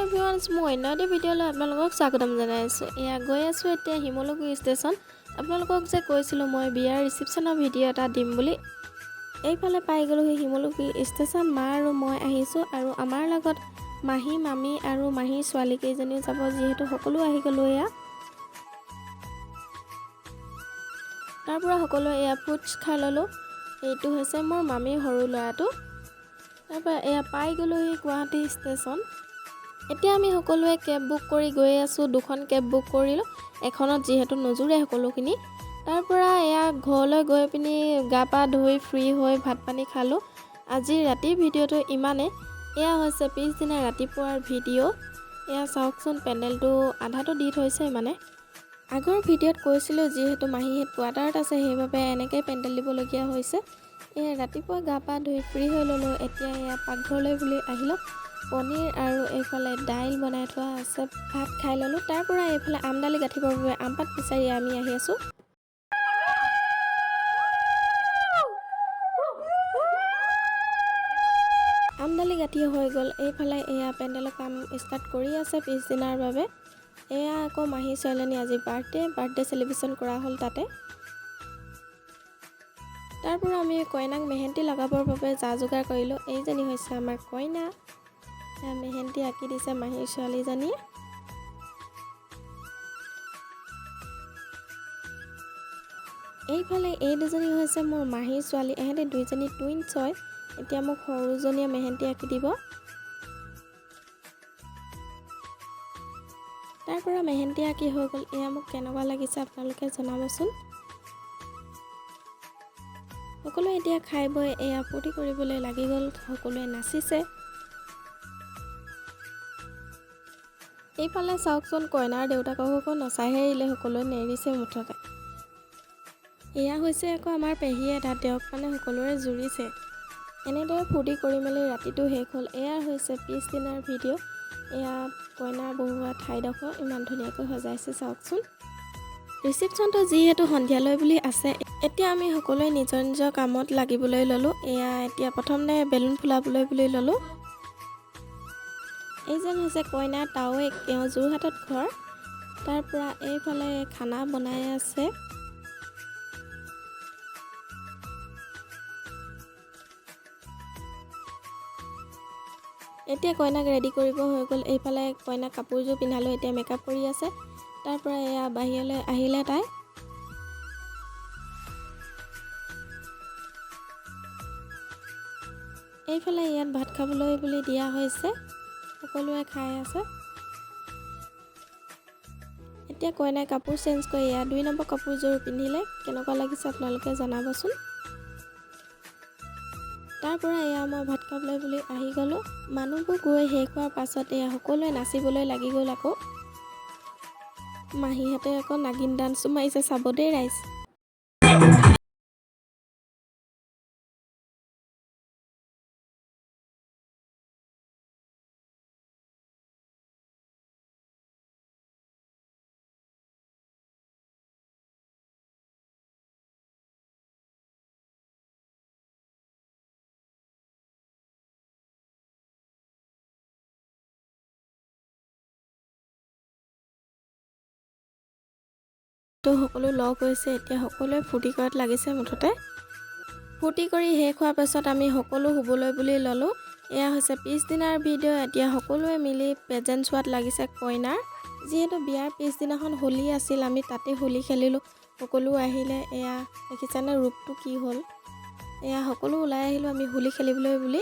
Everyone, মই অন্য এটা ভিডিঅ'লৈ আপোনালোকক স্বাগতম জনাইছোঁ। এয়া গৈ আছোঁ এতিয়া শিমলুগুৰি ষ্টেচন। আপোনালোকক যে কৈছিলোঁ মই বিয়াৰ ৰিচিপশ্যনৰ ভিডিঅ' এটা দিম বুলি। এইফালে পাই গ'লোহি শিমলুগুৰি ষ্টেচন। মা আৰু মই আহিছোঁ আৰু আমাৰ লগত মাহী, মামী আৰু মাহীৰ ছোৱালীকেইজনীও যাব, যিহেতু সকলো আহি গ'লোঁ। এয়া তাৰপৰা সকলোৱে এয়া ফুডছ খাই ল'লোঁ। এইটো হৈছে মোৰ মামীৰ সৰু ল'ৰাটো। তাৰপৰা এয়া পাই গ'লোহি গুৱাহাটী ষ্টেচন। এতিয়া আমি সকলোৱে কেব বুক কৰি গৈ আছোঁ। দুখন কেব বুক কৰিলোঁ, এখনত যিহেতু নোজোৰে সকলোখিনি। তাৰপৰা এয়া ঘৰলৈ গৈ পিনি গা পা ধুই ফ্ৰী হৈ ভাত পানী খালোঁ। আজি ৰাতিৰ ভিডিঅ'টো ইমানেই। এয়া হৈছে পিছদিনা ৰাতিপুৱাৰ ভিডিঅ'। এয়া চাওকচোন, পেণ্ডেলটো আধাটো দি থৈছে। মানে আগৰ ভিডিঅ'ত কৈছিলোঁ যিহেতু মাহীহঁত কোৱাৰ্টাৰত আছে, সেইবাবে এনেকৈ পেণ্ডেল দিবলগীয়া হৈছে। এয়া ৰাতিপুৱা গা পা ধুই ফ্ৰী হৈ ল'লোঁ। এতিয়া এয়া পাকঘৰলৈ বুলি আহিলোঁ। পনীৰ আৰু এইফালে দাইল বনাই থোৱা আছে, ভাত খাই ল'লোঁ। তাৰপৰা এইফালে আমডালি গাঁঠিবৰ বাবে আমপাত বিচাৰি আমি আহি আছোঁ। আমডালি গাঁঠি হৈ গ'ল। এইফালে এয়া পেণ্ডেলৰ কাম ষ্টাৰ্ট কৰি আছে পিছদিনাৰ বাবে। এয়া আকৌ মাহী ছোৱালীজনী আজি বাৰ্থডে চেলিব্ৰেশ্যন কৰা হ'ল তাতে। তাৰপৰা আমি কইনাক মেহেন্দি লগাবৰ বাবে যা যোগাৰ কৰিলোঁ। এইজনী হৈছে আমাৰ কইনা। মেহেন্দি আঁকি দিছে মাহীৰ ছোৱালীজনীয়ে। এইফালে এই দুজনী হৈছে মোৰ মাহীৰ ছোৱালী। এহেঁতি দুইজনী টুইনছ হয়। এতিয়া মোক সৰুজনীয়ে মেহেন্দি আঁকি দিব। তাৰপৰা মেহেন্দি আঁকি হৈ গ'ল। এয়া মোক কেনেকুৱা লাগিছে আপোনালোকে জনাবচোন। সকলোৱে এতিয়া খাই বৈ এয়া ফূৰ্তি কৰিবলৈ লাগি গ'ল। সকলোৱে নাচিছে। এইফালে চাওকচোন, কইনাৰ দেউতাককো নচাইহে এৰিলে, সকলোৱে নেৰিছে মুঠতে। এয়া হৈছে আকৌ আমাৰ পেহী এটা, তেওঁক মানে সকলোৰে জুৰিছে। এনেদৰে ফূৰ্তি কৰি মেলি ৰাতিটো শেষ হ'ল। এয়া হৈছে পিছদিনাৰ ভিডিঅ'। এয়া কইনাৰ বহোৱা ঠাইডোখৰ ইমান ধুনীয়াকৈ সজাইছে চাওকচোন। ৰিচিপশ্যনটো যিহেতু সন্ধিয়ালৈ বুলি আছে, এতিয়া আমি সকলোৱে নিজৰ নিজৰ কামত লাগিবলৈ ল'লোঁ। এয়া এতিয়া প্ৰথমতে বেলুন ফুলাবলৈ বুলি ল'লোঁ। এইজন হৈছে কইনাৰ তাৱৈক, তেওঁ যোৰহাটত ঘৰ। তাৰপৰা এইফালে খানা বনাই আছে। এতিয়া কইনাক ৰেডি কৰিব হৈ গ'ল। এইফালে কইনাক কাপোৰযোৰ পিন্ধালোঁ, এতিয়া মেকআপ কৰি আছে। তাৰপৰা এয়া বাহিৰলৈ আহিলে তাই। এইফালে ইয়াত ভাত খাবলৈ বুলি দিয়া হৈছে, সকলোৱে খাই আছে। এতিয়া কইনাই কাপোৰ চেঞ্জ কৰি এয়া 2 নম্বৰ কাপোৰযোৰ পিন্ধিলে। কেনেকুৱা লাগিছে আপোনালোকে জনাবচোন। তাৰপৰা এয়া মই ভাত খাবলৈ বুলি আহি গ'লোঁ। মানুহবোৰ গৈ শেষ হোৱাৰ পাছত এয়া সকলোৱে নাচিবলৈ লাগি গ'ল। আকৌ মাহীহঁতে আকৌ নাগিন ডান্সো মাৰিছে, চাব দেই ৰাইজ। তো সকলো লগ হৈছে, এতিয়া সকলোৱে ফূৰ্তি কৰাত লাগিছে মুঠতে। ফূৰ্তি কৰি শেষ হোৱাৰ পাছত আমি সকলো শুবলৈ বুলি ল'লোঁ। এয়া হৈছে পিছদিনাৰ ভিডিঅ'। এতিয়া সকলোৱে মিলি পেজেণ্ট চোৱাত লাগিছে কইনাৰ। যিহেতু বিয়াৰ পিছদিনাখন হোলী আছিল, আমি তাতে হোলী খেলিলোঁ। সকলো আহিলে। এয়া দেখিছেনে ৰূপটো কি হ'ল। এয়া সকলো ওলাই আহিলোঁ আমি হোলী খেলিবলৈ বুলি।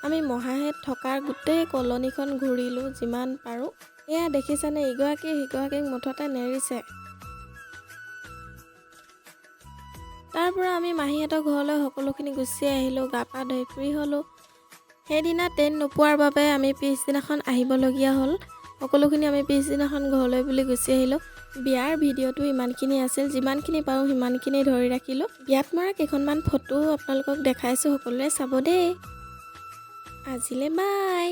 আমি মহাহেত থকাৰ গোটেই কলনীখন ঘূৰিলোঁ যিমান পাৰোঁ। এয়া দেখিছেনে, ইগৰাকী সিগৰাকীক মুঠতে নেৰিছে। তাৰপৰা আমি মাহীহঁতৰ ঘৰলৈ সকলোখিনি গুচি আহিলোঁ। গা পা ধুই ফ্ৰী হ'লোঁ। সেইদিনা ট্ৰেইন নোপোৱাৰ বাবে আমি পিছদিনাখন আহিবলগীয়া হ'ল। সকলোখিনি আমি পিছদিনাখন ঘৰলৈ বুলি গুচি আহিলোঁ। বিয়াৰ ভিডিঅ'টো ইমানখিনি আছিল, যিমানখিনি পাৰোঁ সিমানখিনি ধৰি ৰাখিলোঁ। বিয়াত মৰা কেইখনমান ফটো আপোনালোকক দেখাইছোঁ, সকলোৱে চাব দেই। আজিলৈ বাই।